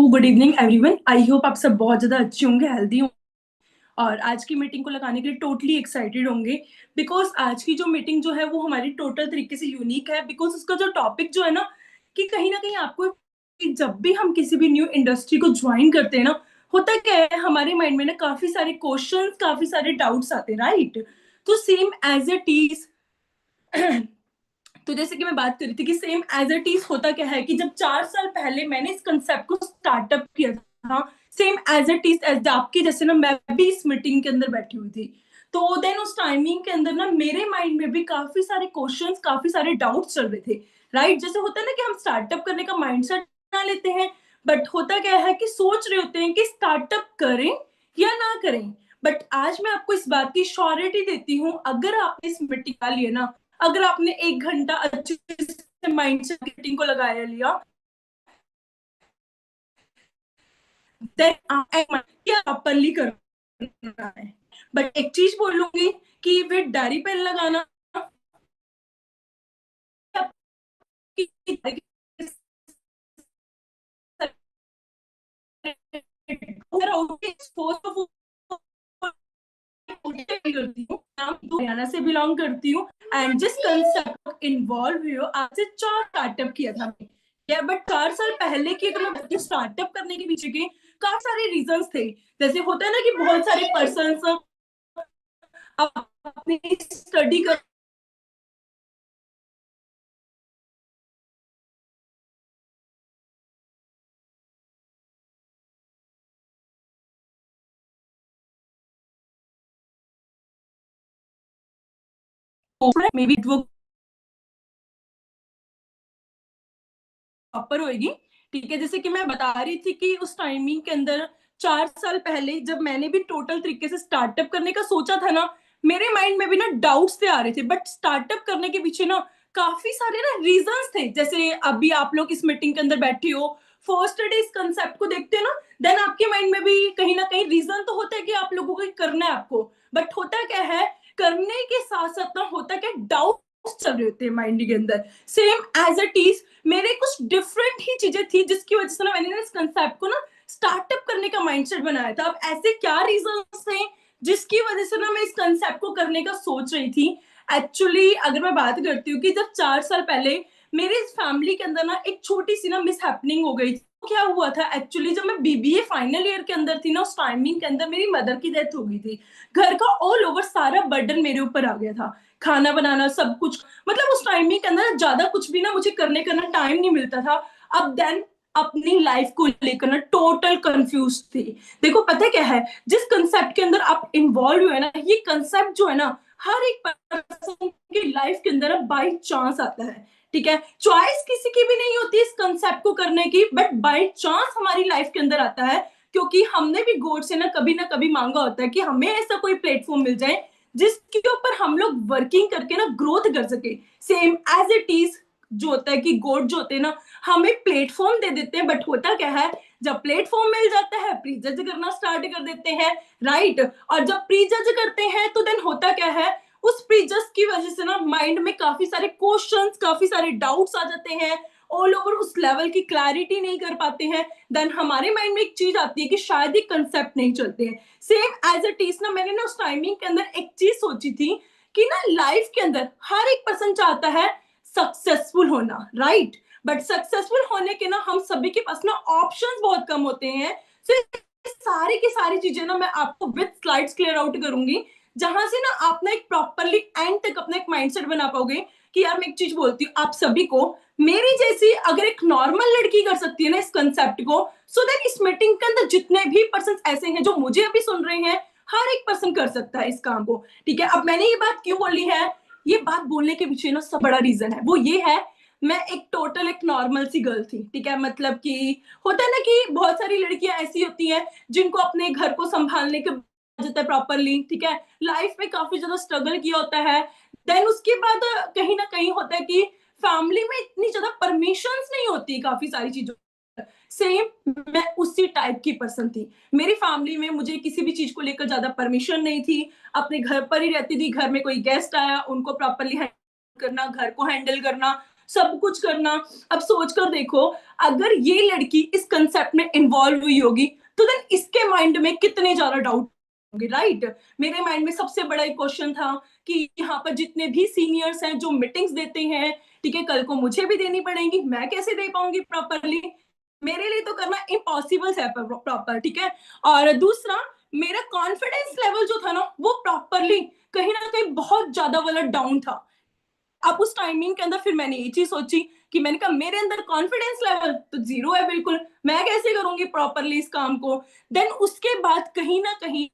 Good evening everyone. I hope आप सब बहुत ज़्यादा अच्छे होंगे, हेल्दी होंगे और आज की मीटिंग को लगाने के लिए टोटली एक्साइटेड होंगे। बिकॉज आज की जो मीटिंग जो है वो हमारी टोटल तरीके से यूनिक है। बिकॉज उसका जो टॉपिक जो है ना कि कहीं ना कहीं आपको कि जब भी हम किसी भी न्यू इंडस्ट्री को ज्वाइन करते हैं ना, होता क्या है हमारे माइंड में ना काफ़ी सारे क्वेश्चंस, काफ़ी सारे डाउट्स आते हैं, राइट। तो सेम एज इट इज तो जैसे कि मैं बात कर रही थी कि सेम एज इट इज होता क्या है कि जब 4 साल पहले मैंने इस कंसेप्ट को स्टार्टअप किया था, same as it is as आपकी जैसे ना मैं भी इस मीटिंग के अंदर बैठी हुई थी। तो देन उस टाइमिंग के अंदर ना मेरे माइंड में भी काफी सारे क्वेश्चंस, काफी सारे डाउट्स चल रहे थे, राइट। जैसे होता है ना कि हम स्टार्टअप करने का माइंडसेट बना लेते हैं, बट होता क्या है कि सोच रहे होते हैं कि स्टार्टअप करें या ना करें। बट आज मैं आपको इस बात की श्योरिटी देती हूँ, अगर आपने इस मीटिंग का लिए ना, अगर आपने 1 घंटा अच्छे से माइंड से मीटिंग को लगाया लिया, देन प्रॉपरली करना है। बट एक चीज बोलूंगी कि विद डायरी पेन लगाना हरियाणा से बिलोंग करती हूँ एंड जिस कंसेप्ट इन्वॉल्व हुई हो, आज से 4 स्टार्टअप किया था मैंने। बट 4 साल पहले की अगर मैं स्टार्टअप करने के पीछे के काफी सारे रीजंस थे। जैसे होता है ना कि बहुत सारे पर्सन अपनी स्टडी कर मे बी वो प्रॉपर होएगी। ठीक है, जैसे कि मैं बता रही थी कि उस टाइमिंग के अंदर 4 साल पहले जब मैंने भी टोटल तरीके से स्टार्टअप करने का सोचा था ना, मेरे माइंड में भी ना डाउट्स से आ रहे थे। बट स्टार्टअप करने के पीछे ना काफी सारे ना रीजंस थे। जैसे अभी आप लोग इस मीटिंग के अंदर बैठे हो, फर्स्ट डे इस कंसेप्ट को देखते हो ना, देन आपके माइंड में भी कहीं ना कहीं रीजन तो होता है कि आप लोगों को करना है आपको। बट होता क्या है, करने के साथ साथ ना होता क्या, डाउट चल रहे होते हैं माइंड के अंदर। सेम एज अ टीज मेरे कुछ डिफरेंट ही चीजें थी जिसकी वजह से ना मैंने इस कंसेप्ट को ना स्टार्टअप करने का माइंडसेट बनाया था। अब ऐसे क्या रीजन थे जिसकी वजह से ना मैं इस कंसेप्ट को करने का सोच रही थी। एक्चुअली अगर मैं बात करती हूँ कि जब 4 साल पहले मेरे इस फैमिली के अंदर ना एक छोटी सी ना मिस हैपनिंग हो गई थी। क्या हुआ था एक्चुअली, जब मैं बीबीए फाइनल ईयर के अंदर थी ना, उस टाइमिंग के अंदर मेरी मदर की डेथ हो गई थी। घर का ऑल ओवर सारा बर्डन मेरे ऊपर आ गया था, खाना बनाना सब कुछ। मतलब उस टाइमिंग के अंदर ज्यादा कुछ भी ना मुझे करने का ना टाइम नहीं मिलता था। अब देन अपनी लाइफ को लेकर ना टोटल कंफ्यूज थी। देखो पता क्या है, जिस कंसेप्ट के अंदर आप इन्वॉल्व हुए ना, ये कंसेप्ट जो है ना हर एक पर्सन की लाइफ के अंदर बाई चांस आता है। ठीक है, चॉइस किसी की भी नहीं होती इस कंसेप्ट को करने की, बट बाई चांस हमारी लाइफ के अंदर आता है। क्योंकि हमने भी गॉड से ना कभी मांगा होता है कि हमें ऐसा कोई प्लेटफॉर्म मिल जाए जिसके ऊपर हम लोग वर्किंग करके ना ग्रोथ कर सके। सेम एज इट इज जो होता है कि गॉड जो होते हैं ना हमें प्लेटफॉर्म दे देते हैं, बट होता क्या है, जब प्लेटफॉर्म मिल जाता है प्री जज करना स्टार्ट कर देते हैं, राइट। और जब प्री जज करते हैं तो देन होता क्या है, उस प्री जज की वजह से ना माइंड में काफी सारे क्वेश्चंस, काफी सारे डाउट्स आ जाते हैं। ऑल ओवर उस लेवल की क्लैरिटी नहीं कर पाते हैं। देन हमारे माइंड में एक चीज आती है कि शायद ये कंसेप्ट नहीं चलते हैं। सेम एज इट इज ना मैंने ना उस टाइमिंग के अंदर एक चीज सोची थी कि ना लाइफ के अंदर हर एक पर्सन चाहता है सक्सेसफुल होना, राइट। बट सक्सेसफुल होने के ना हम सभी के पास ना ऑप्शंस बहुत कम होते हैं। so, सारी की सारी चीजें ना मैं आपको विद स्लाइड्स क्लियर आउट करूंगी, जहां से ना आप ना एक प्रॉपरली एंड तक अपना एक माइंडसेट बना पाओगे कि यार मैं एक चीज बोलती हूँ आप सभी को, मेरी जैसी अगर एक नॉर्मल लड़की कर सकती है ना इस कंसेप्ट को, सो देन इस मीटिंग के अंदर जितने भी पर्सन ऐसे हैं जो मुझे अभी सुन रहे हैं, हर एक पर्सन कर सकता है इस काम को। ठीक है, अब मैंने ये बात क्यों बोली है, ये बात बोलने के पीछे ना सब बड़ा रीजन है, वो ये है मैं एक टोटल एक नॉर्मल सी गर्ल थी। ठीक है, मतलब कि होता है ना कि बहुत सारी लड़कियां ऐसी होती हैं जिनको अपने घर को संभालने के जाता है प्रॉपरली, ठीक है, लाइफ में काफी ज्यादा स्ट्रगल किया होता है। देन उसके बाद कहीं ना कहीं होता है कि फैमिली में इतनी ज्यादा परमिशंस नहीं होती काफी सारी चीजों। सेम मैं उसी टाइप की पर्सन थी। मेरी फैमिली में मुझे किसी भी चीज को लेकर ज्यादा परमिशन नहीं थी। अपने घर पर ही रहती थी, घर में कोई गेस्ट आया उनको प्रॉपरली करना, घर को हैंडल करना, सब कुछ करना। अब सोच कर देखो, अगर ये लड़की इस कंसेप्ट में इन्वॉल्व हुई होगी तो देन इसके माइंड में कितने ज्यादा डाउट होंगे, राइट। मेरे माइंड में सबसे बड़ा एक क्वेश्चन था कि यहाँ पर जितने भी सीनियर्स हैं जो मीटिंग्स देते हैं, ठीक है, कल को मुझे भी देनी पड़ेगी, मैं कैसे दे पाऊंगी प्रॉपरली, मेरे लिए तो करना इम्पॉसिबल है प्रॉपर, ठीक है। और दूसरा, मेरा कॉन्फिडेंस लेवल जो था ना वो प्रॉपरली कहीं ना कहीं बहुत ज्यादा वाला डाउन था। अब उस टाइमिंग के अंदर फिर मैंने ये चीज सोची कि मैंने कहा मेरे अंदर कॉन्फिडेंस लेवल तो जीरो है बिल्कुल, मैं कैसे करूंगी प्रॉपरली इस काम को। देन उसके बाद कहीं ना कहीं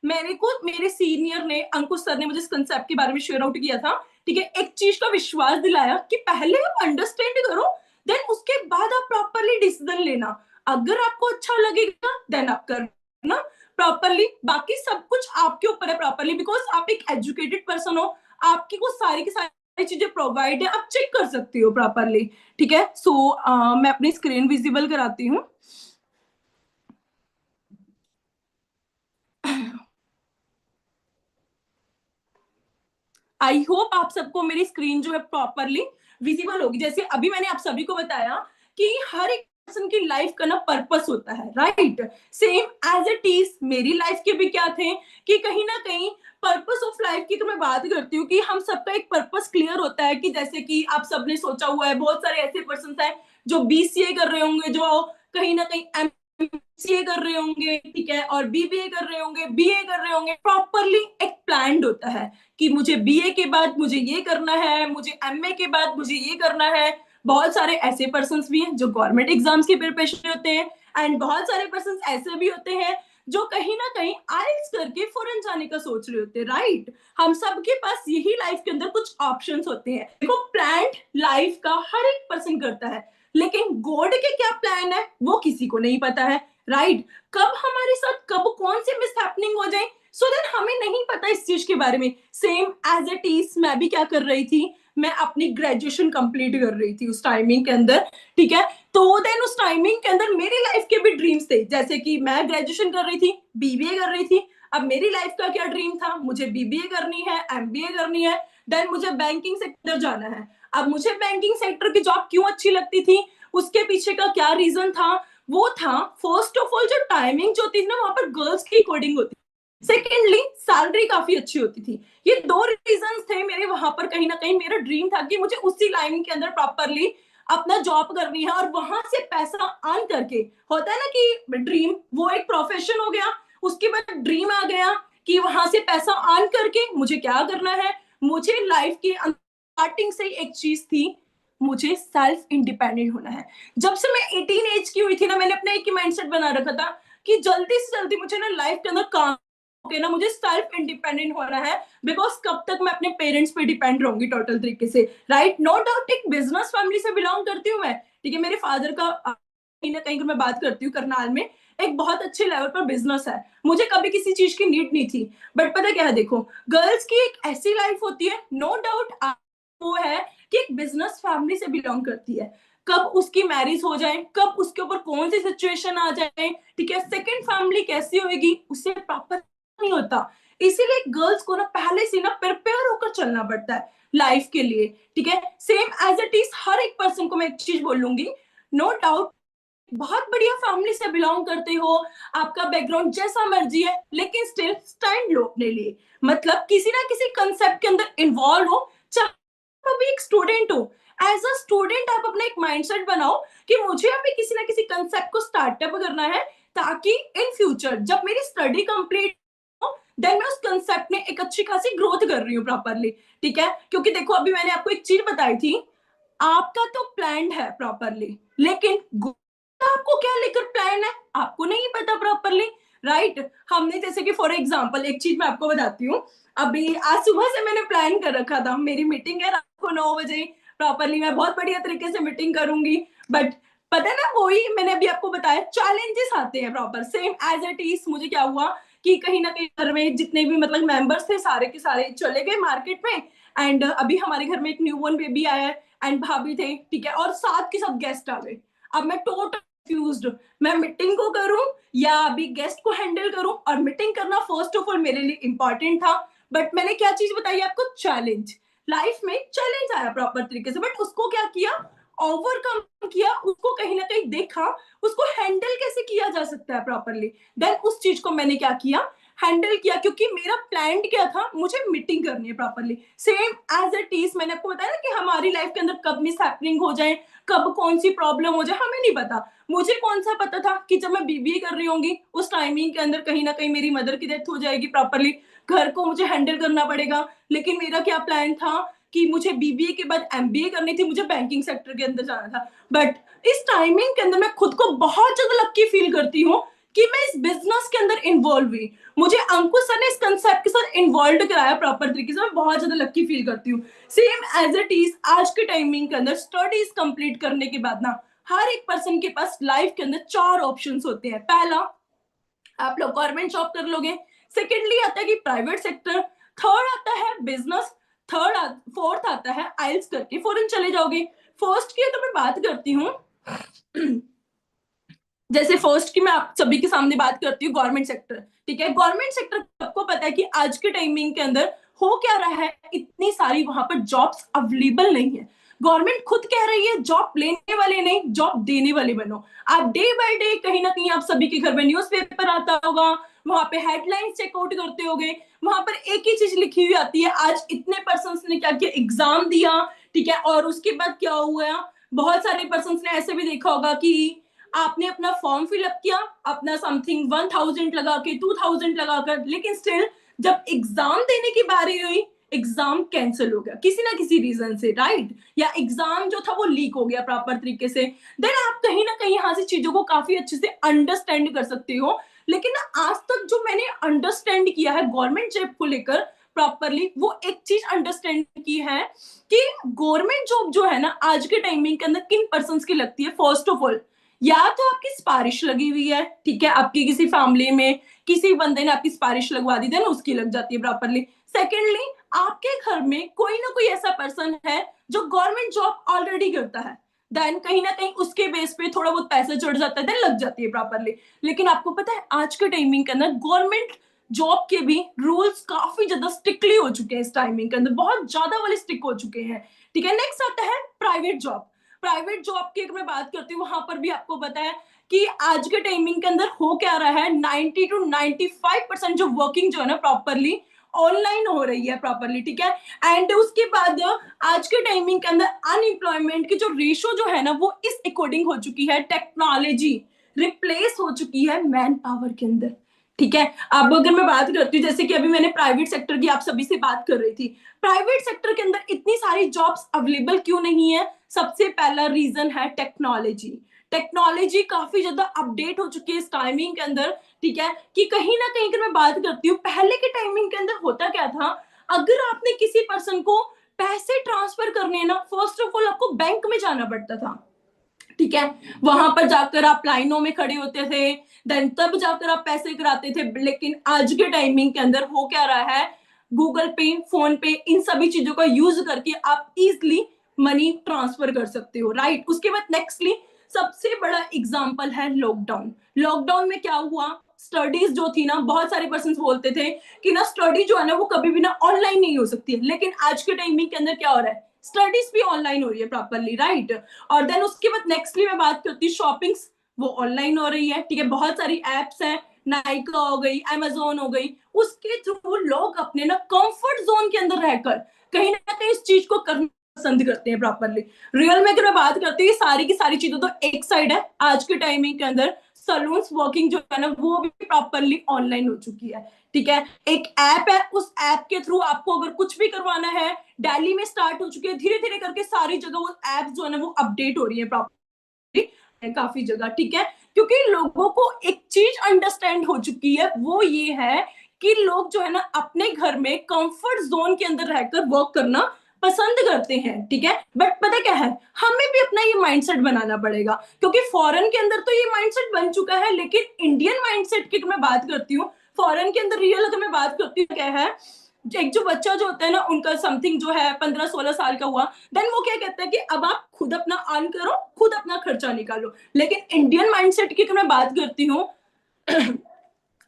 मेरे को मेरे सीनियर ने, अंकुश सर ने मुझे इस कंसेप्ट के बारे में शेयर आउट किया था, ठीक है, एक चीज का विश्वास दिलाया कि पहले आप अंडरस्टैंड करो, देन उसके बाद आप प्रॉपरली डिसीजन लेना। अगर आपको अच्छा लगेगा देन आप करना प्रॉपरली, बाकी सब कुछ आपके ऊपर है प्रॉपरली, बिकॉज आप एक एजुकेटेड पर्सन हो, आपकी को सारी की सारी चीजें प्रोवाइड है, आप चेक कर सकती हो प्रॉपरली, ठीक है। सो मैं अपनी स्क्रीन विजिबल कराती हूँ। आई होप आप सबको मेरी स्क्रीन जो है प्रॉपरली विजिबल होगी। जैसे अभी मैंने आप सभी को बताया कि हर एक पर्सन की लाइफ का ना पर्पस होता है, right. Same as it is मेरी लाइफ के भी क्या थे कि कहीं ना कहीं पर्पस ऑफ लाइफ की तो मैं बात करती हूँ कि हम सबका एक पर्पस क्लियर होता है, कि जैसे कि आप सबने सोचा हुआ है, बहुत सारे ऐसे पर्सन हैं जो बीसीए कर रहे होंगे, जो कहीं ना कहीं सीए कर रहे होंगे, ठीक है, और बीबीए कर रहे होंगे, बीए कर रहे होंगे, प्रॉपरली एक प्लान होता है कि मुझे बीए के बाद मुझे ये करना है, मुझे एमए के बाद मुझे ये करना है। बहुत सारे ऐसे पर्सन भी हैं जो गवर्नमेंट एग्जाम्स की प्रिपरेशन होते हैं, एंड बहुत सारे पर्सन ऐसे भी होते हैं जो कहीं ना कहीं आइल्स करके फॉरेन जाने का सोच रहे होते हैं, राइट। हम सबके पास यही लाइफ के अंदर कुछ ऑप्शंस होते हैं। देखो, प्लान लाइफ का हर एक पर्सन करता है, लेकिन गॉड के क्या प्लान है वो किसी को नहीं पता है, राइट। कब हमारे साथ कब कौन सी मिस हैपनिंग हो जाए, सो देन हमें नहीं पता इस चीज के बारे में। सेम एज इट इज मैं भी क्या कर रही थी, मैं अपनी ग्रेजुएशन कंप्लीट कर रही थी उस टाइमिंग के अंदर, ठीक है। तो देन उस टाइमिंग के अंदर मेरी लाइफ के भी ड्रीम्स थे, जैसे कि मैं ग्रेजुएशन कर रही थी, बीबीए कर रही थी। अब मेरी लाइफ का क्या ड्रीम था, मुझे बीबीए करनी है, एमबीए करनी है, देन मुझे बैंकिंग सेक्टर जाना है। अब मुझे बैंकिंग सेक्टर की जॉब क्यों अच्छी लगती थी, उसके पीछे का क्या रीजन था, वो था फर्स्ट ऑफ ऑल जो टाइमिंग जो होती थी ना वहां पर गर्ल्स की कोडिंग होती, सेकेंडली सैलरी काफी अच्छी होती थी। ये दो रीजंस थे मेरे वहां पर। कहीं ना कहीं मेरा ड्रीम था कि मुझे उसी लाइन के अंदर प्रॉपरली अपना जॉब करनी है और वहां से पैसा अर्न करके, होता है ना कि ड्रीम वो एक प्रोफेशन हो गया, उसके बाद ड्रीम आ गया कि वहां से पैसा अर्न करके मुझे क्या करना है। मुझे लाइफ की स्टार्टिंग से ही एक चीज थी, मुझे सेल्फ इंडिपेंडेंट होना है। जब से मैं 18 एज की हुई थी ना, मैंने अपना एक ही माइंडसेट बना रखा था कि जल्दी से जल्दी मुझे ना लाइफ के अंदर काम ना, मुझे सेल्फ इंडिपेंडेंट होना है। बिकॉज कब तक मैं अपने पेरेंट्स पे डिपेंड रहूंगी टोटल तरीके से, राइट। नो डाउट एक बिजनेस फैमिली से बिलोंग करती हूँ मैं, ठीक है। मेरे फादर का कहीं ना कहीं मैं बात करती हूँ करनाल में एक बहुत अच्छे लेवल पर बिजनेस है, मुझे कभी किसी चीज की नीड नहीं थी। बट पता क्या है, देखो, गर्ल्स की एक ऐसी लाइफ होती है, नो डाउट वो है कि एक बिजनेस फैमिली से बिलोंग करती है, कब उसकी मैरिज हो जाए, कब उसके ऊपर कौन सी सिचुएशन आ जाए, ठीक है, सेकंड फैमिली कैसी होगी उससे प्रॉपर नहीं होता। इसीलिए गर्ल्स को ना पहले से ना प्रिपेयर होकर चलना पड़ता है लाइफ के लिए, ठीक है। सेम एज इट इज हर एक पर्सन को मैं एक चीज बोलूंगी, नो डाउट बहुत बढ़िया फैमिली से बिलोंग करते हो, आपका बैकग्राउंड जैसा मर्जी है, लेकिन स्टिल स्टैंड लो अपने लिए। मतलब किसी ना किसी कंसेप्ट के अंदर इन्वॉल्व हो, चाहे आप अभी एक स्टूडेंट हो, एज अ स्टूडेंट आप अपना एक माइंडसेट बनाओ कि मुझे अभी किसी ना किसी कंसेप्ट को स्टार्टअप करना है, ताकि इन फ्यूचर जब मेरी स्टडी कंप्लीट हो, देन मैं उस कंसेप्ट में एक अच्छी खासी ग्रोथ कर रही हूँ प्रॉपरली, ठीक है। क्योंकि देखो, अभी मैंने आपको एक चीज बताई थी, आपका तो प्लान है प्रॉपरली, लेकिन आपको क्या लेकर प्लान है आपको नहीं पता प्रॉपरली, राइट। हमने जैसे कि फॉर एग्जांपल एक चीज मैं आपको बताती हूँ, अभी आज सुबह से मैंने प्लान कर रखा था, मेरी मीटिंग है रात को 9 बजे, प्रॉपरली मैं बहुत बढ़िया तरीके से मीटिंग करूंगी। बट पता है ना, वही मैंने अभी आपको बताया, चैलेंजेस आते हैं proper. Same as it is मुझे क्या हुआ कि कहीं ना कहीं घर में जितने भी मतलब मेंबर्स थे सारे के सारे चले गए मार्केट में, एंड अभी हमारे घर में एक न्यू बोर्न बेबी आया है, एंड भाभी थे, ठीक है, और साथ के साथ गेस्ट आ गए। अब मैं टोटल कंफ्यूज्ड, मैं मीटिंग को करूं या अभी गेस्ट को हैंडल करूं। और मीटिंग करना फर्स्ट ऑफ ऑल मेरे लिए इंपॉर्टेंट था, बट मैंने क्या चीज बताई आपको, चैलेंज। लाइफ में चैलेंज आया प्रॉपर तरीके से, बट उसको क्या किया, ओवरकम किया, उसको कहीं ना कहीं देखा उसको हैंडल कैसे किया जा सकता है प्रॉपरली, देन उस चीज को मैंने क्या किया, हैंडल किया, क्योंकि मेरा प्लान क्या था, मुझे मीटिंग करनी है properly, same as it is. मैंने आपको बताया ना कि हमारी लाइफ के अंदर कब मिस हैपनिंग हो जाए, कब कौन सी प्रॉब्लम हो जाए, हमें नहीं पता। मुझे कौन सा पता था कि जब मैं बीबीए कर रही होंगी उस टाइमिंग के अंदर कहीं ना कहीं मेरी मदर की डेथ हो जाएगी प्रॉपरली, घर को मुझे हैंडल करना पड़ेगा। लेकिन मेरा क्या प्लान था कि मुझे बीबीए के बाद एमबीए करनी थी, मुझे बैंकिंग सेक्टर के अंदर जाना था। बट इस टाइमिंग के अंदर मैं खुद को बहुत ज्यादा लकी फील करती हूँ कि मैं इस बिजनेस के अंदर इन्वॉल्व हुई, मुझे अंकुश सर ने इस कंसेप्ट के साथ इन्वॉल्व कराया प्रॉपर तरीके से, मैं बहुत ज्यादा लकी फील करती हूँ। सेम एज इट इज आज के टाइमिंग के अंदर स्टडीज कंप्लीट करने के बाद ना हर एक पर्सन के पास लाइफ के अंदर 4 ऑप्शंस होते हैं। पहला, आप लोग गवर्नमेंट जॉब कर लोगे, सेकेंडली आता है कि प्राइवेट सेक्टर, थर्ड आता है बिजनेस, फोर्थ आता है आइल्स करके फॉरेन चले जाओगे। फर्स्ट की तो मैं बात करती हूँ जैसे फर्स्ट की मैं आप सभी के सामने बात करती हूँ, गवर्नमेंट सेक्टर। ठीक है, गवर्नमेंट सेक्टर सबको पता है कि आज के टाइमिंग के अंदर हो क्या रहा है, इतनी सारी वहां पर जॉब्स अवेलेबल नहीं है। गवर्नमेंट खुद कह रही है जॉब लेने वाले नहीं, जॉब देने वाले बनो। आप डे बाय डे कहीं ना कहीं आप सभी के घर में न्यूज़पेपर आता होगा, वहां पे हेडलाइंस चेकआउट करते होगे, वहां पर एक ही चीज लिखी हुई आती है, आज इतने पर्सन ने क्या किया, एग्जाम दिया। ठीक है, और उसके बाद क्या हुआ, बहुत सारे पर्सन ने ऐसे भी देखा होगा कि आपने अपना फॉर्म फिलअप किया, अपना समथिंग 1000 लगा के 2000 लगाकर, लेकिन स्टिल जब एग्जाम देने की बारी हुई एग्जाम कैंसिल हो गया किसी ना किसी रीजन से, राइट, या एग्जाम जो था वो लीक हो गया प्रॉपर तरीके से। देन आप कहीं ना कहीं यहाँ से चीजों को काफी अच्छे से अंडरस्टैंड कर सकते हो। लेकिन ना आज तक जो मैंने अंडरस्टैंड किया है गवर्नमेंट जॉब को लेकर प्रॉपरली, वो एक चीज अंडरस्टैंड की है कि गवर्नमेंट जॉब जो है ना आज के टाइमिंग के अंदर किन पर्सन की लगती है। फर्स्ट ऑफ ऑल, या तो आपकी सिफारिश लगी हुई है, ठीक है, आपकी किसी फैमिली में किसी बंदे ने आपकी सिफारिश लगवा दी, देन उसकी लग जाती है प्रॉपरली। सेकेंडली, आपके घर में कोई ना कोई ऐसा पर्सन है जो गवर्नमेंट जॉब ऑलरेडी करता है, देन कहीं ना कहीं उसके बेस पे थोड़ा बहुत पैसा चढ़ जाता है, देन लग जाती है प्रॉपरली। लेकिन आपको पता है आज के टाइमिंग के अंदर गवर्नमेंट जॉब के भी रूल्स काफी ज्यादा स्ट्रिक्टली हो चुके हैं, इस टाइमिंग के अंदर बहुत ज्यादा वाले स्ट्रिक्ट हो चुके हैं। ठीक है, नेक्स्ट आता है प्राइवेट जॉब। प्राइवेट जॉब की अगर मैं बात करती हूँ, वहां पर भी आपको पता है कि आज के टाइमिंग के अंदर हो क्या रहा है, 90 to 95% जो वर्किंग जो है ना प्रॉपरली ऑनलाइन हो रही है प्रॉपरली। ठीक है, एंड उसके बाद आज के टाइमिंग के अंदर अनएम्प्लॉयमेंट की जो रेशो जो है ना वो इस अकॉर्डिंग हो चुकी है, टेक्नोलॉजी रिप्लेस हो चुकी है मैन पावर के अंदर। ठीक है, अब अगर मैं बात करती हूँ जैसे कि अभी मैंने प्राइवेट सेक्टर की आप सभी से बात कर रही थी, प्राइवेट सेक्टर के अंदर इतनी सारी जॉब्स अवेलेबल क्यों नहीं है, सबसे पहला रीजन है टेक्नोलॉजी। टेक्नोलॉजी काफी ज्यादा अपडेट हो चुकी है इस टाइमिंग के अंदर। ठीक है, कि कहीं ना कहीं अगर मैं बात करती हूँ पहले के टाइमिंग के अंदर होता क्या था, अगर आपने किसी पर्सन को पैसे ट्रांसफर करने हैं ना, फर्स्ट ऑफ ऑल आपको बैंक में जाना पड़ता था। ठीक है, वहां पर जाकर आप लाइनों में खड़े होते थे, देन तब जाकर आप पैसे कराते थे। लेकिन आज के टाइमिंग के अंदर हो क्या रहा है, गूगल पे, फोन पे, इन सभी चीजों का यूज करके आप इजिली मनी ट्रांसफर कर सकते हो, राइट। उसके बाद नेक्स्टली सबसे बड़ा एग्जांपल है लॉकडाउन। लॉकडाउन में क्या हुआ, स्टडीज जो थी ना, बहुत सारे पर्सन बोलते थे कि ना स्टडी जो है ना वो कभी भी ना ऑनलाइन नहीं हो सकती है, लेकिन आज के टाइमिंग के अंदर क्या हो रहा है, स्टडीज भी ऑनलाइन हो रही है प्रॉपरली, राइट। और देन उसके बाद नेक्स्टली मैं बात करती हूँ शॉपिंग्स, वो ऑनलाइन हो रही है। ठीक है, बहुत सारी एप्स हैं, नाइका हो गई, अमेजोन हो गई, उसके थ्रू लोग अपने ना कंफर्ट जोन के अंदर रहकर कहीं ना कहीं इस चीज को करना पसंद करते हैं प्रॉपरली। रियल में अगर मैं बात करती हूँ सारी की सारी चीजें तो एक साइड है, आज के टाइमिंग के अंदर सलून्स वर्किंग जो है ना वो भी प्रॉपरली ऑनलाइन हो चुकी है। ठीक है, एक ऐप है, उस ऐप के थ्रू आपको अगर कुछ भी करवाना है, दिल्ली में स्टार्ट हो चुकी है, धीरे धीरे करके सारी जगह वो ऐप जो है ना वो अपडेट हो रही है प्रॉपरली काफी जगह। ठीक है, क्योंकि लोगों को एक चीज अंडरस्टैंड हो चुकी है, वो ये है कि लोग जो है ना अपने घर में कंफर्ट जोन के अंदर रहकर वर्क करना पसंद करते हैं। ठीक है, बट पता क्या है, हमें भी अपना ये माइंडसेट बनाना पड़ेगा, क्योंकि फॉरेन के अंदर तो ये माइंडसेट बन चुका है, लेकिन इंडियन माइंडसेट की मैं बात करती हूँ, फॉरेन के अंदर रियल अगर मैं बात करती हूँ क्या है, एक जो बच्चा जो होता है ना उनका समथिंग जो है 15-16 साल का हुआ, देन वो क्या कहता है कि अब आप खुद अपना अर्न करो, खुद अपना खर्चा निकालो। लेकिन इंडियन माइंडसेट की मैं बात करती हूँ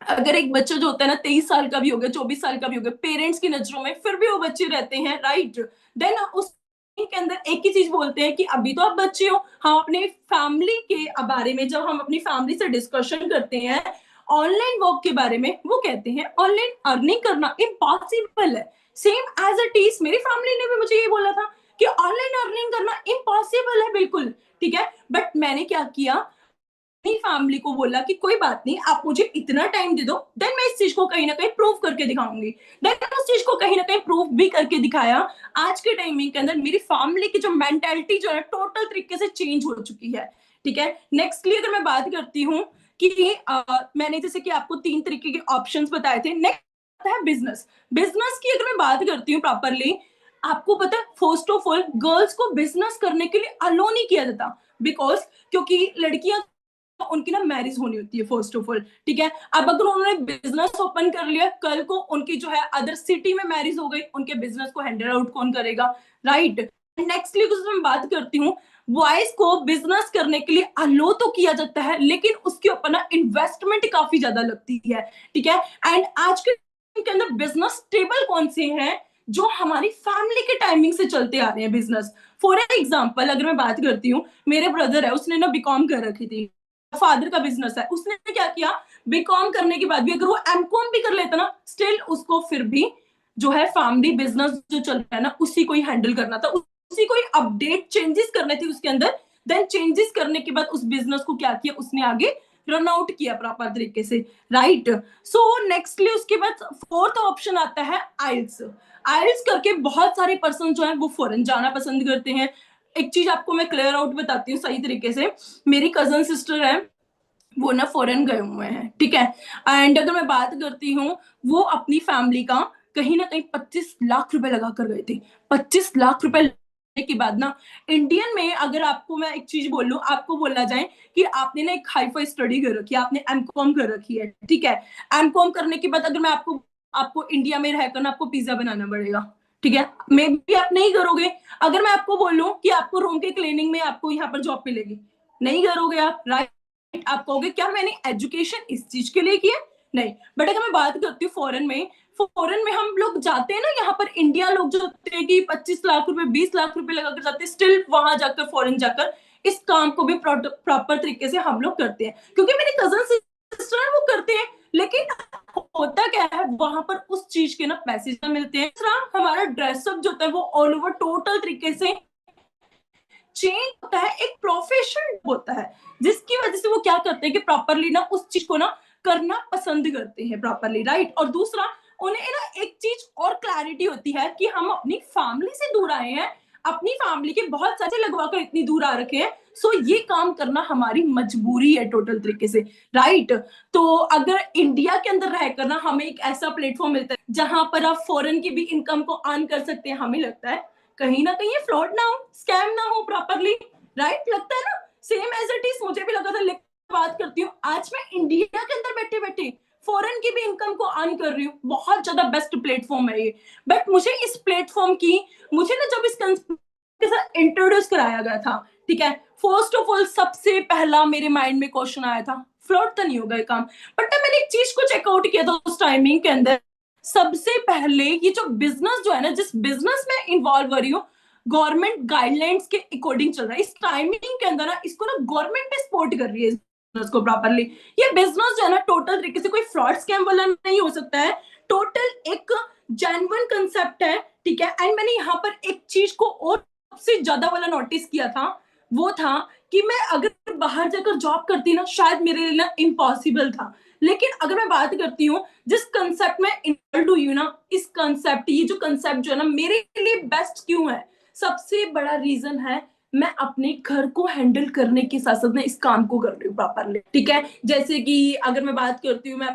अगर एक बच्चा जो होता है ना 23 साल का भी हो गया, 24 साल का भी हो गया, पेरेंट्स की नजरों में फिर भी वो बच्चे रहते हैं, राइट। देन उस के अंदर एक ही चीज बोलते हैं कि अभी तो आप बच्चे हो, हम अपने फैमिली के बारे में जब हम अपनी फैमिली से डिस्कशन करते हैं ऑनलाइन वर्क के बारे में, वो कहते हैं ऑनलाइन अर्निंग करना इम्पॉसिबल है। सेम एज अ टीज मेरी फैमिली ने भी मुझे ये बोला था कि ऑनलाइन अर्निंग करना इम्पॉसिबल है बिल्कुल, ठीक है। बट मैंने क्या किया, अपनी फैमिली को बोला कि कोई बात नहीं, आप मुझे इतना टाइम दे दो, देन मैं इस चीज को कहीं ना कहीं प्रूव करके दिखाऊंगी। देन उस चीज को कहीं ना कहीं प्रूव भी करके दिखाया। आज के टाइमिंग के अंदर मेरी फैमिली की जो मेंटेलिटी जो है टोटल तरीके से चेंज हो चुकी है, ठीक है। नेक्स्टली अगर मैं बात करती हूँ कि मैंने जैसे कि आपको 3 तरीके के ऑप्शंस बताए थे, नेक्स्ट है बिजनेस। बिजनेस की अगर मैं बात करती हूँ प्रॉपरली, आपको पता है फर्स्ट ऑफ ऑल गर्ल्स को बिजनेस करने के लिए अलो नहीं किया जाता, बिकॉज क्योंकि लड़कियां उनकी ना मैरिज होनी होती है फर्स्ट ऑफ ऑल, ठीक है। अब अगर उन्होंने बिजनेस ओपन कर लिया, कल को उनकी जो है अदर सिटी में मैरिज हो गई, उनके बिजनेस को हैंडल आउट कौन करेगा, राइट। नेक्स्टली मैं बात करती हूँ, बॉयज को बिजनेस करने के लिए अलो तो किया जाता है, लेकिन उसके ऊपर ना इन्वेस्टमेंट काफी ज्यादा लगती है, ठीक है। एंड आज के अंदर बिजनेस स्टेबल कौन से हैं जो हमारी फैमिली के टाइमिंग से चलते आ रहे हैं बिजनेस। फॉर एग्जाम्पल अगर मैं बात करती हूँ, मेरे ब्रदर है, उसने ना बीकॉम कर रखी थी, फादर का बिजनेस है, उसने क्या किया, बीकॉम करने के बाद भी अगर वो एमकॉम भी कर लेता ना, स्टिल उसको फिर भी जो है फैमिली बिजनेस जो चल रहा है ना उसी को ही हैंडल करना था, उसी को ही अपडेट चेंजेस करने थे उसके अंदर। देन चेंजेस करने के बाद उस बिजनेस को क्या किया, उसने आगे रन आउट किया प्रॉपर तरीके से, राइट। सो नेक्स्टली उसके बाद फोर्थ ऑप्शन आता है आइल्स। आइल्स करके बहुत सारे पर्सन जो है वो फॉरेन जाना पसंद करते हैं। एक चीज आपको मैं क्लियर आउट बताती हूँ सही तरीके से, मेरी कजन सिस्टर है, वो ना फॉरेन गए हुए हैं, ठीक है। एंड अगर मैं बात करती हूँ, वो अपनी फैमिली का कहीं ना कहीं 25 लाख रुपए लगा कर गए थे। 25 लाख रुपए के बाद ना इंडियन में अगर आपको मैं एक चीज बोल लूं, आपको बोला जाए कि आपने ना एक हाईफाई स्टडी कर रखी है, आपने एमकॉम कर रखी है, ठीक है। एमकॉम करने के बाद अगर मैं आपको आपको इंडिया में रहकर ना आपको पिज्जा बनाना पड़ेगा, ठीक है, मे भी आप नहीं करोगे। अगर मैं आपको बोलूं कि आपको रूम के क्लीनिंग में आपको यहाँ पर जॉब मिलेगी, नहीं करोगे आप, राइट। आप कहोगे क्या मैंने एजुकेशन इस चीज के लिए किया, नहीं। बट अगर मैं बात करती हूँ फॉरेन में हम लोग जाते हैं ना, यहाँ पर इंडिया लोग जो होते हैं कि 25 लाख रुपए 20 लाख रुपए लगाकर जाते हैं, स्टिल वहां जाकर फॉरेन जाकर इस काम को भी प्रॉपर तरीके से हम लोग करते हैं, क्योंकि मेरे कजन सिस्टर वो करते हैं। लेकिन होता क्या है वहां पर उस चीज के ना पैसे मिलते हैं, दूसरा हमारा ड्रेसअप जो होता है वो ऑल ओवर टोटल तरीके से चेंज होता है, एक प्रोफेशन होता है, जिसकी वजह से वो क्या करते हैं कि प्रॉपरली ना उस चीज को ना करना पसंद करते हैं प्रॉपरली, राइट। और दूसरा उन्हें ना एक चीज और क्लैरिटी होती है कि हम अपनी फैमिली से दूर आए हैं, अपनी फैमिली के बहुत सारे लगवाकर इतनी दूर आ रखे हैं, सो ये काम करना हमारी मजबूरी है टोटल तरीके से, राइट। तो अगर इंडिया के अंदर रहकर ना हमें एक ऐसा प्लेटफॉर्म मिलता है जहां पर आप फॉरेन की भी इनकम को अर्न कर सकते हैं, हमें लगता है कहीं ना कहीं फ्रॉड ना हो, स्कैम ना हो प्रॉपरली, राइट, लगता है ना। सेम एज इट इज मुझे भी लगा था, लेकिन बात करती हूँ आज मैं इंडिया के अंदर बैठे बैठे फॉरेन की भी इनकम को अर्न कर रही हूँ, बहुत ज्यादा बेस्ट प्लेटफॉर्म है ये। बट मुझे इस प्लेटफॉर्म की मुझे ना जब इस के साथ इंट्रोड्यूस कराया गया था, ठीक है, फर्स्ट ऑफ ऑल सबसे पहला मेरे माइंड में क्वेश्चन आया था फ्रॉड तो नहीं होगा ये काम। बट मैंने एक चीज को चेकआउट किया था उस टाइमिंग के अंदर, सबसे पहले ये जो बिजनेस जो है ना, जिस बिजनेस में इन्वॉल्व हो रही हूँ, गवर्नमेंट गाइडलाइंस के अकॉर्डिंग चल रहा है। इस टाइमिंग के अंदर ना इसको ना गवर्नमेंट पे सपोर्ट कर रही है बिजनेस को प्रॉपरली। ये बिजनेस जो है ना टोटल तरीके से कोई फ्रॉड स्कैम वाला नहीं हो सकता है, टोटल एक जेन्युइन कंसेप्ट है, ठीक है। एंड मैंने यहाँ पर एक चीज को और सबसे ज्यादा वाला नोटिस किया था, वो था कि मैं अगर बाहर जाकर जॉब करती ना शायद मेरे लिए ना इम्पॉसिबल था। लेकिन अगर मैं बात करती हूँ जिस कंसेप्ट में इन्वॉल्व हुई हूँ ना, इस कंसेप्ट ये जो कंसेप्ट जो है ना मेरे लिए बेस्ट क्यों है, सबसे बड़ा रीजन है मैं अपने घर को हैंडल करने के साथ साथ मैं इस काम को कर रही हूँ प्रॉपरली, ठीक है। जैसे कि अगर मैं बात करती हूँ, मैं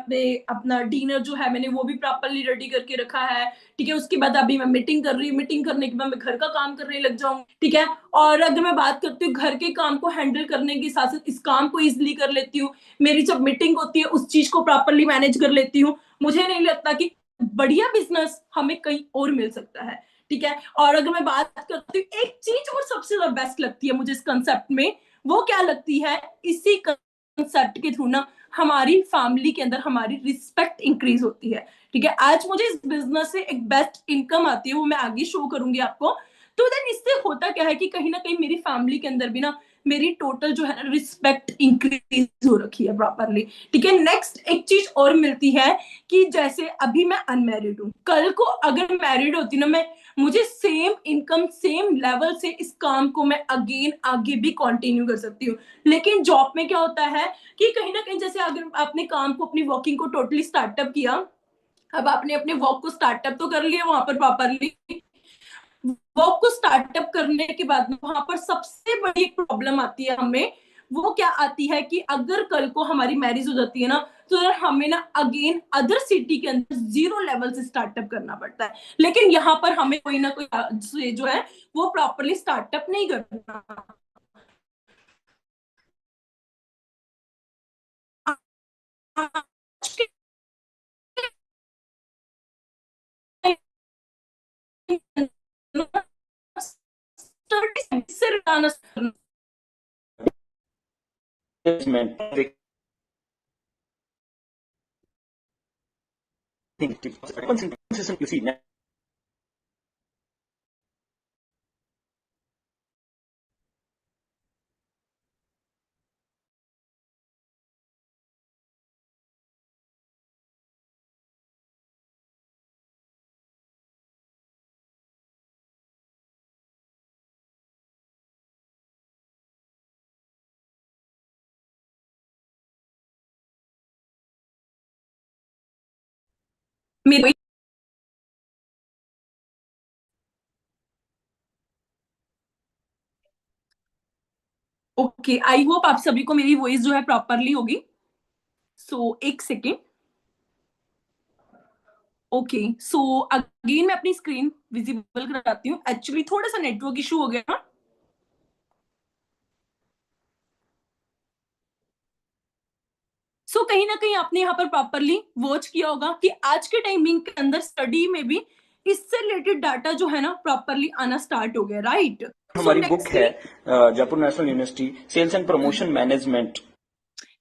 अपना डिनर जो है मैंने वो भी प्रॉपरली रेडी करके रखा है, ठीक है। उसके बाद अभी मैं मीटिंग कर रही हूँ, मीटिंग करने के बाद मैं घर का काम करने लग जाऊँ, ठीक है। और अगर मैं बात करती हूँ घर के काम को हैंडल करने के साथ साथ इस काम को इजिली कर लेती हूँ, मेरी जब मीटिंग होती है उस चीज को प्रॉपरली मैनेज कर लेती हूँ। मुझे नहीं लगता कि बढ़िया बिजनेस हमें कहीं और मिल सकता है, ठीक है। और अगर मैं बात करती हूँ एक चीज और सबसे ज्यादा बेस्ट लगती है मुझे इस कंसेप्ट में, वो क्या लगती है, इसी कंसेप्ट के थ्रू ना हमारी फैमिली के अंदर हमारी रिस्पेक्ट इंक्रीज होती है, ठीक है। आज मुझे इस बिजनेस से एक बेस्ट इनकम आती है, वो मैं आगे शो करूंगी आपको। तो देन इससे होता क्या है कि कहीं ना कहीं मेरी फैमिली के अंदर भी ना मेरी टोटल जो है ना रिस्पेक्ट इंक्रीज हो रखी है प्रॉपरली। ठीक है, नेक्स्ट एक चीज और मिलती है कि जैसे अभी मैं अनमैरिड हूँ, कल को अगर मैरिड होती ना मैं, मुझे सेम इनकम सेम लेवल से इस काम को मैं अगेन आगे भी कंटिन्यू कर सकती हूँ। लेकिन जॉब में क्या होता है कि कहीं ना कहीं जैसे अगर आपने काम को अपनी वर्किंग को टोटली स्टार्टअप किया, अब आपने अपने वर्क को स्टार्टअप तो कर लिया वहां पर प्रॉपरली, वर्क को स्टार्टअप करने के बाद वहां पर सबसे बड़ी एक प्रॉब्लम आती है हमें, वो क्या आती है कि अगर कल को हमारी मैरिज हो जाती है ना, तो हमें ना अगेन अदर सिटी के अंदर जीरो लेवल से स्टार्टअप करना पड़ता है। लेकिन यहाँ पर हमें कोई ना कोई जो है वो प्रॉपरली स्टार्टअप नहीं करना। मेरे ओके, आई होप आप सभी को मेरी वॉइस जो है प्रॉपरली होगी। सो एक सेकेंड। ओके, सो अगेन मैं अपनी स्क्रीन विजिबल कराती हूँ, एक्चुअली थोड़ा सा नेटवर्क इशू हो गया। कहीं ना कहीं आपने यहाँ पर प्रॉपरली वॉच किया होगा कि आज के टाइमिंग के अंदर स्टडी में भी इससे रिलेटेड डाटा जो है ना प्रॉपरली आना स्टार्ट हो गया, राइट। हमारी बुक है nextly Jaipur national university sales and promotion management.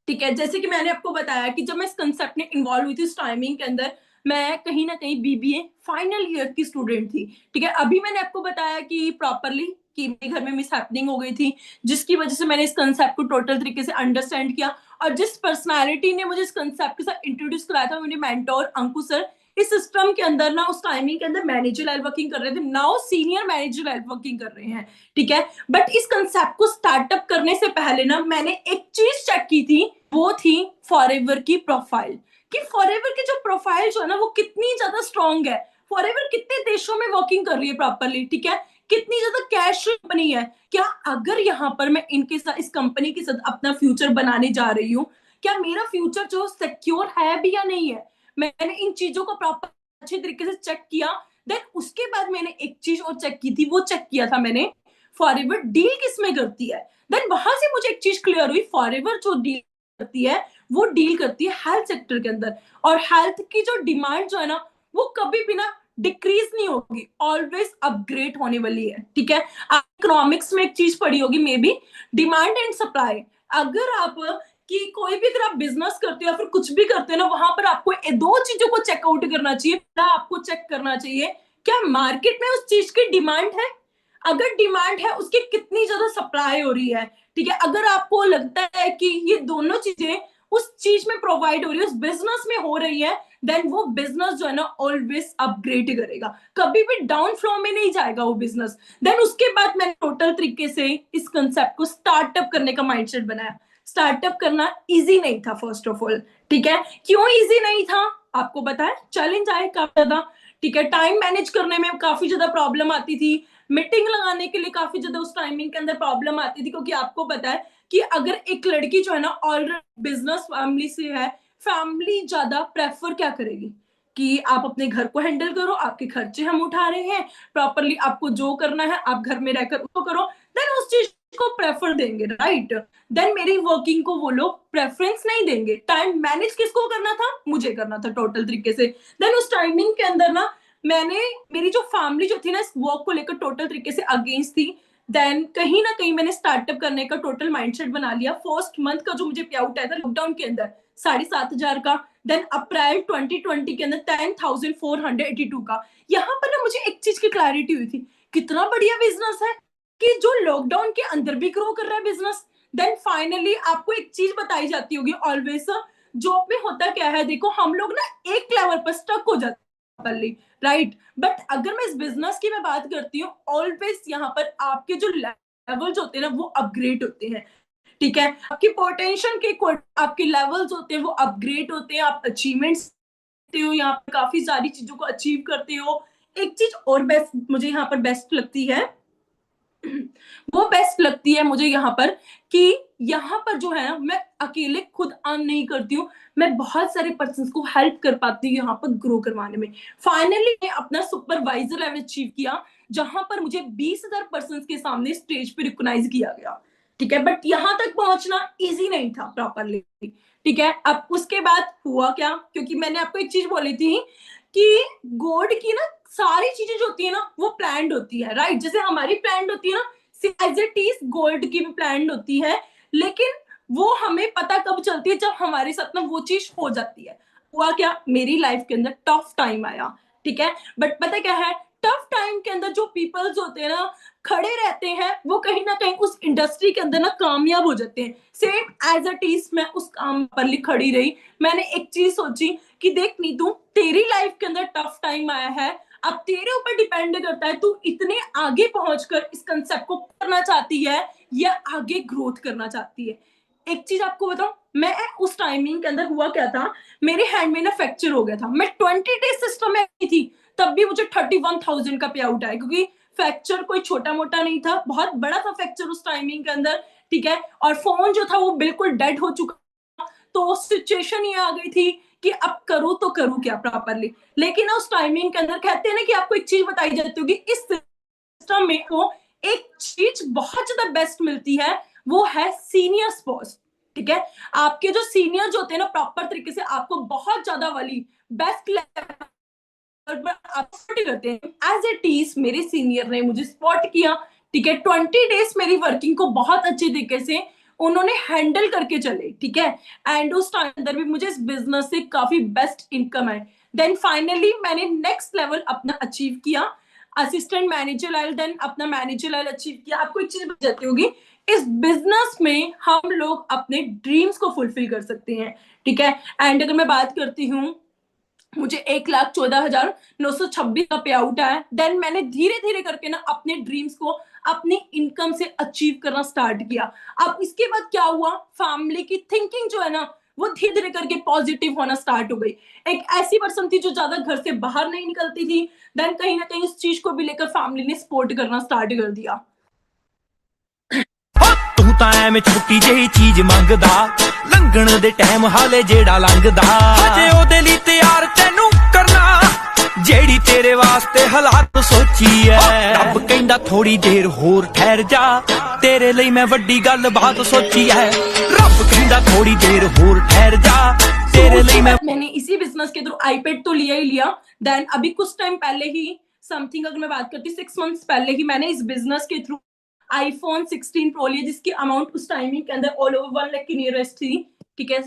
ठीक है, जैसे कि मैंने आपको बताया कि जब मैं इस कंसेप्ट में इन्वॉल्व हुई थी इस टाइमिंग के अंदर, मैं कहीं ना कहीं बीबीए फाइनल ईयर की स्टूडेंट थी। ठीक है, अभी मैंने आपको बताया कि प्रॉपरली कि मेरे घर में मिस हैपनिंग हो गई थी, जिसकी वजह से मैंने इस कंसेप्ट को टोटल तरीके से अंडरस्टैंड किया। और जिस पर्सनालिटी ने मुझे इस कंसेप्ट के साथ इंट्रोड्यूस कराया था, मेरे मेंटोर अंकुर सर। इस सिस्टम के अंदर ना उस टाइमिंग के अंदर मैनेजर लेवल वर्किंग कर रहे थे, now senior manager level working कर रहे हैं। ठीक है, बट इस कंसेप्ट को स्टार्टअप करने से पहले ना मैंने एक चीज चेक की थी, वो थी फॉरएवर की प्रोफाइल। कि फॉरएवर की जो प्रोफाइल जो है ना वो कितनी ज्यादा स्ट्रांग है, फॉरएवर कितने देशों में वर्किंग कर रही है प्रॉपरली। ठीक है, कितनी ज्यादा कैश कंपनी है, क्या अगर यहाँ पर मैं इनके साथ इस कंपनी के साथ अपना फ्यूचर बनाने जा रही हूँ, क्या मेरा फ्यूचर जो सिक्योर है भी या नहीं है। मैंने इन चीजों को प्रॉपर अच्छे तरीके से चेक किया। देन उसके बाद मैंने एक चीज और चेक की थी, वो चेक किया था मैंने फॉरएवर डील किस में करती है। देन वहां से मुझे एक चीज क्लियर हुई, फॉरएवर जो डील करती है वो डील करती है हेल्थ सेक्टर के अंदर। और हेल्थ की जो डिमांड जो है ना वो कभी भी ना डिक्रीज नहीं होगी, ऑलवेज अपग्रेड होने वाली है। ठीक है, आप इकोनॉमिक्स में एक चीज पढ़ी होगी may be, demand and supply. अगर आप कि कोई भी अगर आप बिजनेस करते हो या फिर कुछ भी करते हो ना, वहां पर आपको दो चीजों को चेकआउट करना चाहिए। पहला आपको चेक करना चाहिए क्या मार्केट में उस चीज की डिमांड है, अगर डिमांड है उसकी कितनी ज्यादा सप्लाई हो रही है। ठीक है, अगर आपको लगता है कि ये दोनों चीजें उस चीज में प्रोवाइड हो रही है, उस बिजनेस में हो रही है, देन वो बिजनेस जो है ना ऑलवेज अपग्रेड करेगा, कभी भी डाउन फ्लो में नहीं जाएगा वो बिजनेस। देन उसके बाद मैंने टोटल तरीके से इस कंसेप्ट को स्टार्टअप करने का माइंडसेट बनाया। स्टार्टअप करना इजी नहीं था फर्स्ट ऑफ ऑल। ठीक है, क्यों इजी नहीं था आपको बताएं, चैलेंज आए काफी ज्यादा। ठीक है, टाइम मैनेज करने में काफी ज्यादा प्रॉब्लम आती थी, मीटिंग लगाने के लिए काफी ज्यादा उस टाइमिंग के अंदर प्रॉब्लम आती थी, क्योंकि आपको पता है कि अगर एक लड़की जो है ना ऑलरेडी बिजनेस फैमिली से है, फैमिली ज्यादा प्रेफर क्या करेगी कि आप अपने घर को हैंडल करो, आपके खर्चे हम उठा रहे हैं, प्रॉपरली आपको जो करना है आप घर में रहकर उसको करो, देन उस चीज को प्रेफर देंगे, राइट। देन मेरी वर्किंग को वो लोग प्रेफरेंस नहीं देंगे। टाइम मैनेज किसको करना था, मुझे करना था टोटल तरीके से। देन उस टाइमिंग के अंदर ना मैंने, मेरी जो फैमिली जो थी ना इस वर्क को लेकर टोटल तरीके से अगेंस्ट थी। देन कहीं ना कहीं मैंने स्टार्टअप करने का टोटल माइंडसेट बना लिया। फर्स्ट मंथ का जो मुझे पे आउट आया था लॉकडाउन के अंदर 7,500 का, देन अप्रैल 2020 के अंदर 10,482 का। यहाँ पर ना मुझे एक चीज की क्लैरिटी हुई थी कितना बढ़िया बिजनेस है कि जो लॉकडाउन के अंदर भी ग्रो कर रहा है बिजनेस। देन फाइनली आपको एक चीज बताई जाती होगी ऑलवेज, जॉब में होता क्या है, देखो हम लोग ना एक लेवल पर स्टक हो जाते हैं, राइट। बट अगर मैं इस बिजनेस की मैं बात करती हूँ, ऑलवेज यहाँ पर आपके जो लेवल्स होते हैं ना वो अपग्रेड होते हैं, ठीक है। आपकी पोटेंशियल के आपके लेवल्स होते हैं वो अपग्रेड होते हैं, आप अचीवमेंट्स हो, यहाँ पे काफी सारी चीजों को अचीव करते हो। एक चीज और बेस्ट मुझे यहाँ पर बेस्ट लगती है, वो बेस्ट लगती है मुझे यहाँ पर कि यहाँ पर जो है ना मैं अकेले खुद अर्न नहीं करती हूँ, मैं बहुत सारे पर्सन को हेल्प कर पाती हूँ यहाँ पर ग्रो करवाने में। फाइनली मैं अपना सुपरवाइजर लेवल अचीव किया, जहां पर मुझे 20,000 पर्सन के सामने स्टेज पे रिकॉग्नाइज किया गया, ठीक है। बट यहाँ तक पहुंचना इजी नहीं था प्रॉपरली, ठीक है। अब उसके बाद हुआ क्या, क्योंकि मैंने आपको एक चीज बोली थी कि गॉड की ना सारी चीजें जो होती है ना वो प्लान्ड होती है, राइट। जैसे हमारी प्लान्ड होती है ना, एज इट इज गॉड की भी प्लान्ड होती है, लेकिन वो हमें पता कब चलती है, जब हमारे साथ ना वो चीज हो जाती है। हुआ क्या, मेरी लाइफ के अंदर टफ टाइम आया, ठीक है। बट पता क्या है, टफ टाइम के अंदर जो पीपल्स होते हैं ना खड़े रहते हैं, वो कहीं ना कहीं उस इंडस्ट्री के अंदर ना कामयाब हो जाते हैं। सेम एज इट इज मैं उस काम पर खड़ी रही। मैंने एक चीज सोची कि देख नीतू, तेरी लाइफ के अंदर टफ टाइम आया है, अब तेरे ऊपर डिपेंड करता है तू इतने आगे पहुंचकर इस कंसेप्ट को करना चाहती है या आगे ग्रोथ करना चाहती है। एक चीज आपको बताऊं, मैं उस टाइमिंग के अंदर हुआ क्या था, मेरे हैंड में ना फ्रैक्चर हो गया था, मैं 20 डेज सिस्टम में थी, तब भी मुझे 31,000 का पे आउट आया, क्योंकि फ्रैक्चर कोई छोटा मोटा नहीं था, बहुत बड़ा था फ्रैक्चर उस टाइमिंग के अंदर, ठीक है। और फोन जो था वो बिल्कुल डेड हो चुका, तो सिचुएशन ये आ गई थी कि अब करूं तो करूं क्या प्रॉपरली। लेकिन उस टाइमिंग के अंदर कहते हैं ना कि आपको एक चीज बताई जाती होगी, इस सिस्टम में को एक चीज बहुत ज्यादा बेस्ट मिलती है, वो है सीनियर स्पोर्ट्स, ठीक है। आपके जो सीनियर जो होते हैं ना प्रॉपर तरीके से आपको बहुत ज्यादा वाली बेस्ट लेवल आप करते हैं। एज इट इज मेरे सीनियर ने मुझे स्पॉट किया, ठीक है। 20 डेज मेरी वर्किंग को बहुत अच्छे तरीके से उन्होंने हैंडल करके चले, ठीक है। एंड उस टाइम अंदर भी मुझे इस बिजनेस से काफी बेस्ट इनकम है। देन फाइनली मैंने नेक्स्ट लेवल अपना अचीव किया, असिस्टेंट मैनेजर लेवल, देन अपना मैनेजर लेवल अचीव किया। आपको एक चीज बताती होगी, इस बिजनेस में हम लोग अपने ड्रीम्स को फुलफिल कर सकते हैं, ठीक है। एंड अगर मैं बात करती हूँ, मुझे 1,14,926 का पे आउट आया। देन मैंने धीरे धीरे करके ना अपने ड्रीम्स को अपनी इनकम से अचीव करना स्टार्ट किया। अब इसके बाद क्या हुआ, फैमिली की थिंकिंग जो है ना वो धीरे धीरे करके पॉजिटिव होना स्टार्ट हो गई। एक ऐसी पर्सन थी जो ज्यादा घर से बाहर नहीं निकलती थी, देन कहीं ना कहीं इस चीज को भी लेकर फैमिली ने सपोर्ट करना स्टार्ट कर दिया। तू ਤਾਂ ਐਵੇਂ ਛੋਟੀ ਜਿਹੀ ਚੀਜ਼ ਮੰਗਦਾ, ਲੰਘਣ ਦੇ ਟਾਈਮ ਹਾਲੇ ਜਿਹੜਾ ਲੰਘਦਾ, ਅਜੇ ਉਹਦੇ ਲਈ ਤਿਆਰ ਤੈਨੂੰ ਕਰਨਾ ਜਿਹੜੀ ਤੇਰੇ ਵਾਸਤੇ ਹਾਲਾਤ ਸੋਚੀ ਐ। ਰੱਬ ਕਹਿੰਦਾ ਥੋੜੀ ਦੇਰ ਹੋਰ ਠਹਿਰ ਜਾ, ਤੇਰੇ ਲਈ ਮੈਂ ਵੱਡੀ ਗੱਲ ਬਾਤ ਸੋਚੀ ਐ। ਰੱਬ ਕਹਿੰਦਾ ਥੋੜੀ ਦੇਰ ਹੋਰ ਠਹਿਰ ਜਾ, तेरे लिए मैंने इसी बिजनेस के थ्रू आईपैड तो लिया ही लिया। देन अभी कुछ टाइम पहले ही समथिंग अगर मैं बात करती 6 मंथ्स पहले ही मैंने इस बिजनेस के थ्रू आईफोन 16 प्रो लिया, जिसकी अमाउंट उस टाइमिंग के अंदर ऑल ओवर 1 लाख के नियरेस्ट थी, ठीक है।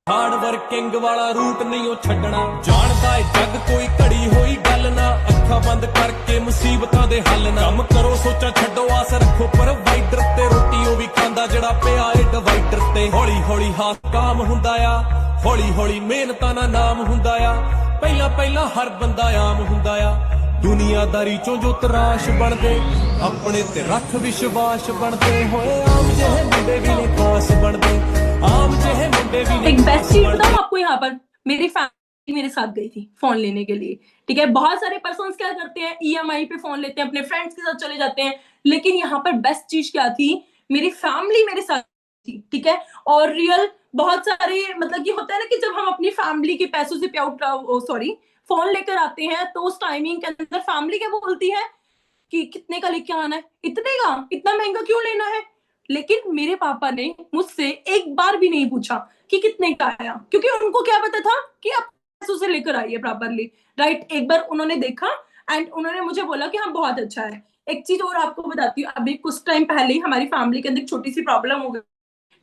हार्ड वर्किंग वाला रूट नहीं ओ छड्डना, जानदा है जग कोई घड़ी होई गल ना, अखां बंद करके मुसीबतां दे हल ना, काम करो सोचा छड्डो आस रखो प्रोवाइडर ते, रोटी ओ भी खांदा जेड़ा पिया ए डिवाइडर ते। हौली हौली हाथ काम हुंदा आ, हौली हौली मेहनतां दा नाम हुंदा आ, पहला पहला हर बंदा आम हुंदा आ। दुनियादारी चों जो तराश बनदे, अपने ते रख विश्वास बनदे, होए आम जेहे मुंडे भी नहीं खास बनदे, आम जेहे मुंडे भी नहीं। एक बेस्ट चीज बताऊं आपको, यहाँ पर मेरी फैमिली मेरे साथ गई थी फोन लेने के लिए, ठीक है। बहुत सारे पर्सन क्या करते हैं, ईएमआई पे फोन लेते हैं, अपने फ्रेंड्स के साथ चले जाते हैं, लेकिन यहाँ पर बेस्ट चीज क्या थी, मेरी फैमिली मेरे साथ थी, ठीक है। और रियल बहुत सारे मतलब ये होता है ना कि जब हम अपनी फैमिली के पैसों से पे आउट फोन लेकर आते हैं, तो उस टाइमिंग के अंदर फैमिली क्या बोलती है कि कितने का लेके आना है, इतने का, इतना महंगा क्यों लेना है। लेकिन मेरे पापा ने मुझसे एक बार भी नहीं पूछा कि कितने का आया, क्योंकि उनको क्या पता था कि आप पैसों से लेकर आइए प्रॉपरली, राइट। एक बार उन्होंने देखा एंड उन्होंने मुझे बोला कि हाँ बहुत अच्छा है। एक चीज और आपको बताती हूँ, अभी कुछ टाइम पहले ही हमारी फैमिली के अंदर छोटी सी प्रॉब्लम हो गई,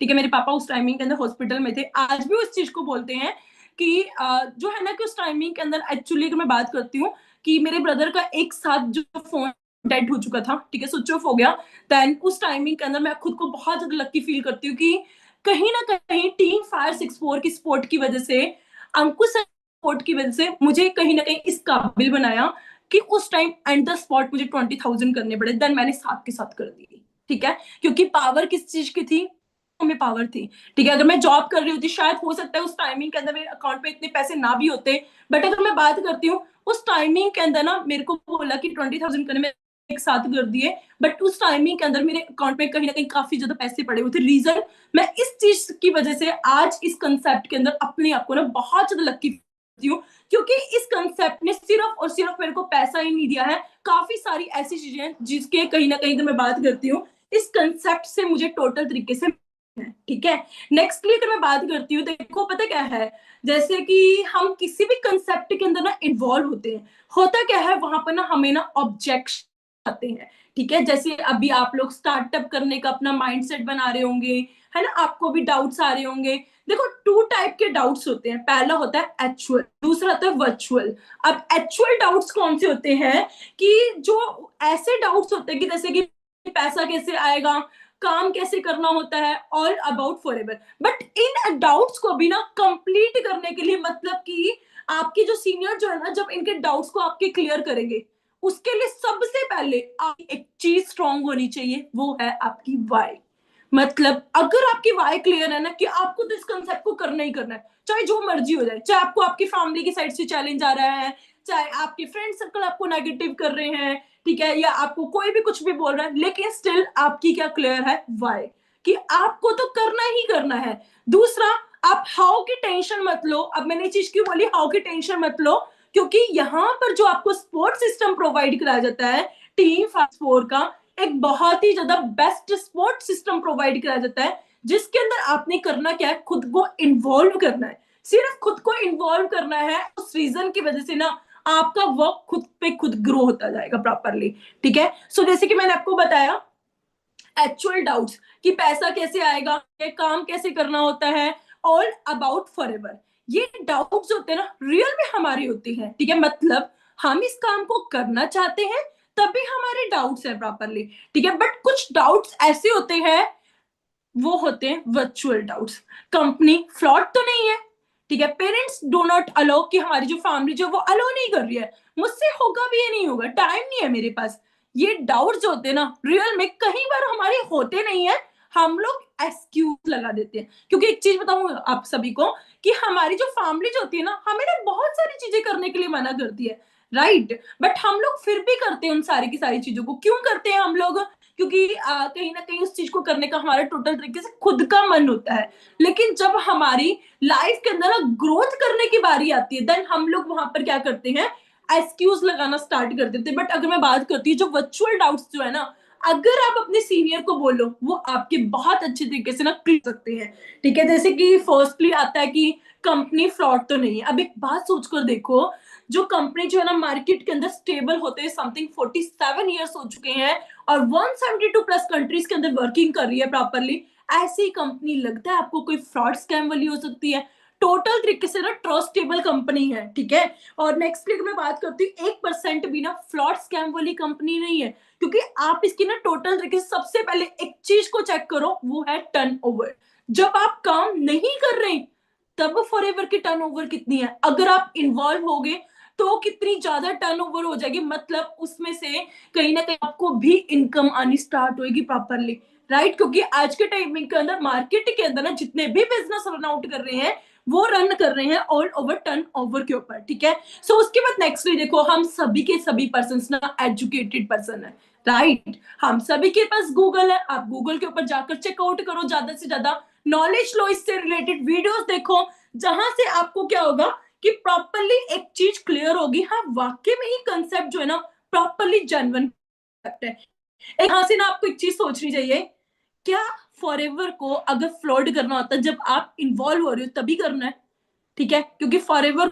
ठीक है। मेरे पापा उस टाइमिंग के अंदर हॉस्पिटल में थे, आज भी उस चीज को बोलते हैं कि जो है ना कि उस टाइमिंग के अंदर एक्चुअली मैं बात करती हूँ कि मेरे ब्रदर का एक साथ जो फोन डेड हो चुका था, ठीक है, स्विच ऑफ हो गया, देन उस टाइमिंग के अंदर मैं खुद को बहुत ज्यादा लकी फील करती हूँ कि कहीं ना कहीं टीम फायर 64 की सपोर्ट की वजह से, अंकुश सपोर्ट की वजह से मुझे कहीं ना कहीं इस काबिल बनाया कि उस टाइम एंड द स्पॉट मुझे 20,000 करने पड़े, देन मैंने साथ के साथ कर दी, ठीक है, क्योंकि पावर किस चीज की थी, में पावर थी, ठीक है। अगर मैं जॉब कर रही होती शायद हो सकता है उस टाइमिंग के अंदर मेरे अकाउंट पे इतने पैसे ना भी होते, बट अगर मैं बात करती हूँ उस टाइमिंग के अंदर ना, मेरे को बोला कि 20,000 करने में एक साथ कर दिए, बट उस टाइमिंग के अंदर मेरे अकाउंट में कहीं ना कहीं काफी ज्यादा पैसे पड़े हुए थे। रीजन, मैं इस चीज की वजह से आज इस कंसेप्ट के अंदर अपने आप को ना बहुत ज्यादा लकी हूँ, क्योंकि इस कंसेप्ट ने सिर्फ और सिर्फ मेरे को पैसा ही नहीं दिया है, काफी सारी ऐसी चीजें हैं जिसके कहीं ना कहीं अगर मैं बात करती हूँ इस कंसेप्ट से मुझे टोटल तरीके से, ठीक है। नेक्स्टली अगर मैं बात करती हूँ, देखो पता क्या है, जैसे कि हम किसी भी कंसेप्ट के अंदर ना इन्वॉल्व होते हैं, होता क्या है वहां पर ना हमें ना ऑब्जेक्शन आते हैं, ठीक है। जैसे अभी आप लोग स्टार्टअप करने का अपना माइंडसेट बना रहे होंगे, है ना, आपको भी डाउट्स आ रहे होंगे। देखो 2 टाइप के डाउट्स होते हैं, पहला होता है एक्चुअल, दूसरा होता है वर्चुअल। अब एक्चुअल डाउट्स कौन से होते हैं कि जो ऐसे डाउट्स होते हैं कि जैसे कि पैसा कैसे आएगा, काम कैसे करना होता है, all about forever. But in doubts को भी ना कंप्लीट करने के लिए, मतलब कि आपके जो सीनियर जो है ना, जब इनके डाउट्स को आपके क्लियर करेंगे, उसके लिए सबसे पहले एक चीज स्ट्रांग होनी चाहिए, वो है आपकी वाई। मतलब अगर आपकी वाई क्लियर है ना कि आपको तो इस कंसेप्ट को करना ही करना है, चाहे जो मर्जी हो जाए, चाहे आपको आपकी फैमिली की साइड से चैलेंज आ रहा है, चाहे आपके फ्रेंड सर्कल आपको नेगेटिव कर रहे हैं, ठीक है, या आपको कोई भी कुछ भी बोल रहा है, लेकिन स्टिल आपकी क्या क्लियर है, वाई, कि आपको तो करना ही करना है। दूसरा, आप हाउ की टेंशन मत लो। अब मैंने चीज क्यों बोली हाउ की टेंशन मत लो, क्योंकि यहाँ पर जो आपको सपोर्ट सिस्टम प्रोवाइड कराया जाता है टीम फास्ट फोर का, एक बहुत ही ज्यादा बेस्ट सपोर्ट सिस्टम प्रोवाइड कराया जाता है, जिसके अंदर आपने करना क्या है, खुद को इन्वॉल्व करना है, सिर्फ खुद को इन्वॉल्व करना है। उस रीजन की वजह से ना आपका वर्क खुद पे खुद ग्रो होता जाएगा प्रॉपरली, ठीक है। सो जैसे कि मैंने आपको बताया एक्चुअल डाउट्स कि पैसा कैसे आएगा, ये काम कैसे करना होता है, ऑल अबाउट फॉरएवर, ये डाउट्स होते हैं ना रियल में हमारे होते हैं, ठीक है। मतलब हम इस काम को करना चाहते हैं तभी हमारे डाउट्स है प्रॉपरली, ठीक है। बट कुछ डाउट्स ऐसे होते हैं, वो होते हैं वर्चुअल डाउट्स। कंपनी फ्लॉड तो नहीं है, ठीक है, पेरेंट्स डो नॉट अलाउ, कि हमारी जो फैमिली जो वो अलाउ नहीं कर रही है, मुझसे होगा भी ये नहीं होगा, टाइम नहीं है मेरे पास। ये डाउट्स जो होते हैं ना रियल में कई बार हमारे होते नहीं है, हम लोग एक्सक्यूज लगा देते हैं। क्योंकि एक चीज बताऊं आप सभी को कि हमारी जो फैमिली जो होती है ना, हमें ना बहुत सारी चीजें करने के लिए मना करती है, राइट, बट हम लोग फिर भी करते हैं उन सारी की सारी चीजों को। क्यों करते हैं हम लोग, क्योंकि कहीं ना कहीं उस चीज को करने का हमारा टोटल तरीके से खुद का मन होता है। लेकिन जब हमारी लाइफ के अंदर ग्रोथ करने की बारी आती है, देन हम लोग वहां पर क्या करते हैं, एक्सक्यूज लगाना स्टार्ट कर देते हैं। बट अगर मैं बात करती हूँ जो वर्चुअल डाउट्स जो है ना, अगर आप अपने सीनियर को बोलो, वो आपके बहुत अच्छे तरीके से ना क्लियर सकते हैं, ठीक है। जैसे कि फर्स्टली आता है कि कंपनी फ्रॉड तो नहीं है। अब एक बात सोचकर देखो, जो कंपनी जो है ना मार्केट के अंदर स्टेबल होते हैं समथिंग 47 ईयर्स हो चुके हैं और 172 प्लस कंट्रीज के अंदर वर्किंग कर रही है प्रॉपरली, ऐसी कंपनी लगता है आपको कोई फ्रॉड स्कैम वाली हो सकती है? टोटल तरीके से ना ट्रस्टेबल कंपनी है, ठीक है। और नेक्स्ट मैं बात करती हूँ 1% भी ना फ्रॉड स्कैम वाली कंपनी नहीं है, क्योंकि आप इसकी ना टोटल तरीके से सबसे पहले एक चीज को चेक करो, वो है टर्नओवर। जब आप काम नहीं कर रहे तब फॉरएवर की टर्नओवर कितनी है, अगर आप इन्वॉल्व हो गए तो कितनी ज्यादा टर्नओवर हो जाएगी, मतलब उसमें से कहीं ना कहीं आपको भी इनकम आनी स्टार्ट होगी प्रॉपरली, राइट। क्योंकि आज के टाइमिंग के अंदर मार्केट के अंदर ना जितने भी बिजनेस रन आउट कर रहे हैं वो रन कर रहे हैं ऑल ओवर टर्नओवर के ऊपर, ठीक है। सो उसके बाद नेक्स्टली देखो, हम सभी के सभी पर्सन ना एजुकेटेड पर्सन है, राइट। हम सभी के पास गूगल है, आप गूगल के ऊपर जाकर चेकआउट करो, ज्यादा से ज्यादा नॉलेज लो, इससे रिलेटेड वीडियोस देखो, जहां से आपको क्या होगा कि प्रॉपरली एक चीज क्लियर होगी, हाँ वाकई में ही कंसेप्ट जो है ना प्रॉपरली जेन्युइन कंसेप्ट है। एक यहां से ना आपको एक चीज सोचनी चाहिए, क्या फॉरएवर को अगर फ्लॉड करना होता है जब आप इन्वॉल्व हो रहे हो तभी करना है, ठीक है। क्योंकि फॉरएवर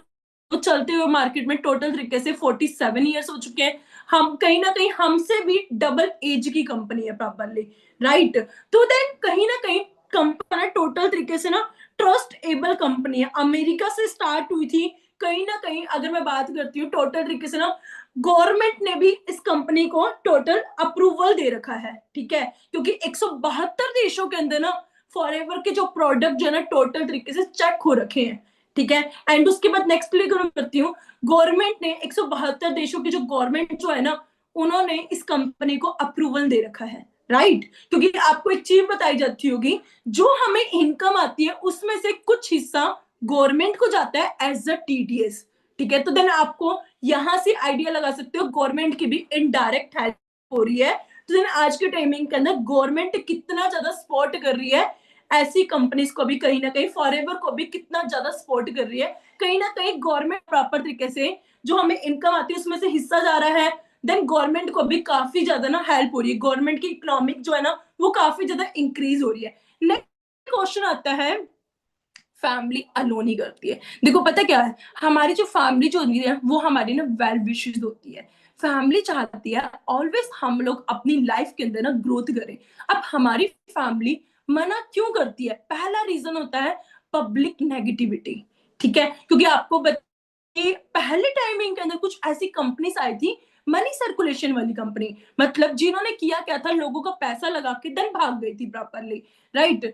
को चलते हुए मार्केट में टोटल तरीके से 47 ईयर्स हो चुके हैं, हम कहीं ना कहीं हमसे भी डबल एज की कंपनी है प्रॉपरली, राइट। तो देन कहीं ना कहीं कंपनी टोटल तरीके से ना ट्रस्ट एबल कंपनी है, अमेरिका से स्टार्ट हुई थी, कहीं ना कहीं अगर मैं बात करती हूँ टोटल तरीके से ना गवर्नमेंट ने भी इस कंपनी को टोटल अप्रूवल दे रखा है, ठीक है, क्योंकि 172 देशों के अंदर ना फॉरएवर के जो प्रोडक्ट जो है ना टोटल तरीके से चेक हो रखे हैं, ठीक है। एंड उसके बाद नेक्स्ट क्लिक करती हूँ, गवर्नमेंट ने 172 देशों की जो गवर्नमेंट जो है ना उन्होंने इस कंपनी को अप्रूवल दे रखा है, राइट। क्योंकि आपको एक चीज बताई जाती होगी, जो हमें इनकम आती है उसमें से कुछ हिस्सा गवर्नमेंट को जाता है एज अ टीडीएस, ठीक है। तो देन आपको यहां से आइडिया लगा सकते हो गवर्नमेंट की भी इनडायरेक्ट हेल्प हो रही है। तो देन आज के टाइमिंग के अंदर गवर्नमेंट कितना ज्यादा सपोर्ट कर रही है ऐसी कंपनीज को भी, कहीं ना कहीं फॉरएवर को भी कितना ज्यादा सपोर्ट कर रही है, कहीं ना कहीं गवर्नमेंट प्रॉपर तरीके से जो हमें इनकम आती है उसमें से हिस्सा जा रहा है, देन गवर्नमेंट को भी काफी ज्यादा ना हेल्प हो रही है, गवर्नमेंट की इकोनॉमिक जो है ना वो काफी ज्यादा इंक्रीज हो रही है। नेक्स्ट क्वेश्चन आता है, फैमिली अलोन ही करती है। देखो पता क्या है, हमारी जो फैमिली जो होती है वो हमारी ना वेल विशेस होती है। फैमिली चाहती है ऑलवेज हम लोग अपनी लाइफ के अंदर ना ग्रोथ करें। अब हमारी फैमिली मना क्यों करती है? पहला रीजन होता है पब्लिक नेगेटिविटी, ठीक है, क्योंकि आपको पहले टाइमिंग के अंदर कुछ ऐसी कंपनीज आई थी मनी सर्कुलेशन वाली कंपनी, मतलब जिन्होंने किया क्या था, लोगों का पैसा लगा के देन भाग गई थी प्रॉपरली, राइट।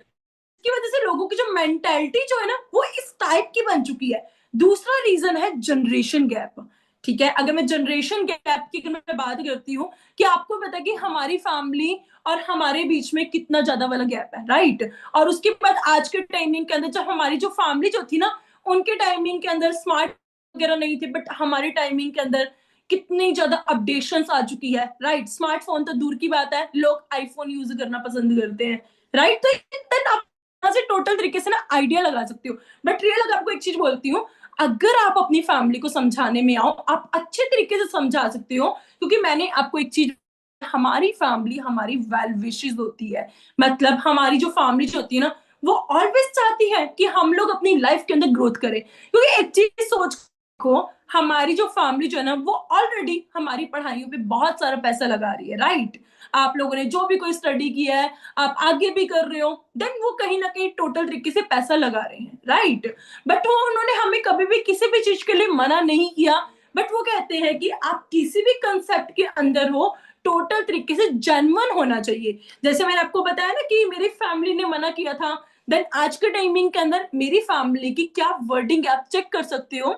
की वजह से लोगों की जो मेंटालिटी जो है ना वो इस टाइप की बन चुकी है। दूसरा रीजन है जनरेशन गैप, ठीक है। अगर मैं जनरेशन गैप की अगर मैं बात करती हूँ कि आपको पता है कि हमारी फैमिली और हमारे बीच में कितना ज्यादा वाला गैप है, राइट। और उसके बाद आज के टाइमिंग के अंदर जब हमारी जो फैमिली जो थी ना उनके टाइमिंग के अंदर स्मार्ट वगैरह नहीं थे, बट हमारे टाइमिंग के अंदर कितनी ज्यादा अपडेशंस आ चुकी है, राइट। स्मार्टफोन तो दूर की बात है, लोग आईफोन यूज करना पसंद करते हैं, राइट। तो आप से टोटल तरीके से ना आइडिया लगा सकते हो। बट रियल अगर आपको एक चीज बोलती हूँ, अगर आप अपनी फैमिली को समझाने में आओ आप अच्छे तरीके से समझा सकते हो, क्योंकि मैंने आपको एक चीज, हमारी फैमिली हमारी वेल विशेस होती है, मतलब हमारी जो फैमिली जो होती है ना वो ऑलवेज चाहती है कि हम लोग अपनी लाइफ के अंदर ग्रोथ करें। क्योंकि एक चीज सोच को, हमारी जो फैमिली जो है ना वो ऑलरेडी हमारी पढ़ाइयों पे बहुत सारा पैसा लगा रही है, राइट। आप लोगों ने जो भी कोई स्टडी किया है, आप आगे भी कर रहे हो, देन वो कहीं ना कहीं टोटल तरीके से पैसा लगा रहे हैं, राइट। बट वो उन्होंने हमें कभी भी किसी भी चीज के लिए मना नहीं किया, बट वो कहते हैं कि आप किसी भी कंसेप्ट के अंदर हो टोटल तरीके से जेन्युइन होना चाहिए। जैसे मैंने आपको बताया ना कि मेरी फैमिली ने मना किया था, देन आज के टाइमिंग के अंदर मेरी फैमिली की क्या वर्डिंग है आप चेक कर सकते हो,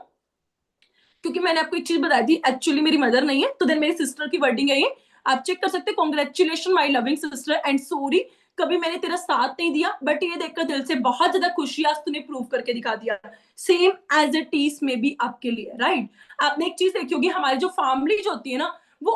क्योंकि मैंने आपको एक चीज बताई थी, एक्चुअली मेरी मदर नहीं है, तो देन मेरी सिस्टर की वर्डिंग है ये, आप चेक कर सकते हैं। Congratulation my loving sister and sorry कभी मैंने तेरा साथ नहीं दिया, बट ये देखकर दिल से बहुत ज्यादा खुशी, आज तूने प्रूव करके दिखा दिया, सेम एज इट इज में भी आपके लिए, राइट। आपने एक चीज देखी होगी, हमारी जो फैमिली जो होती है ना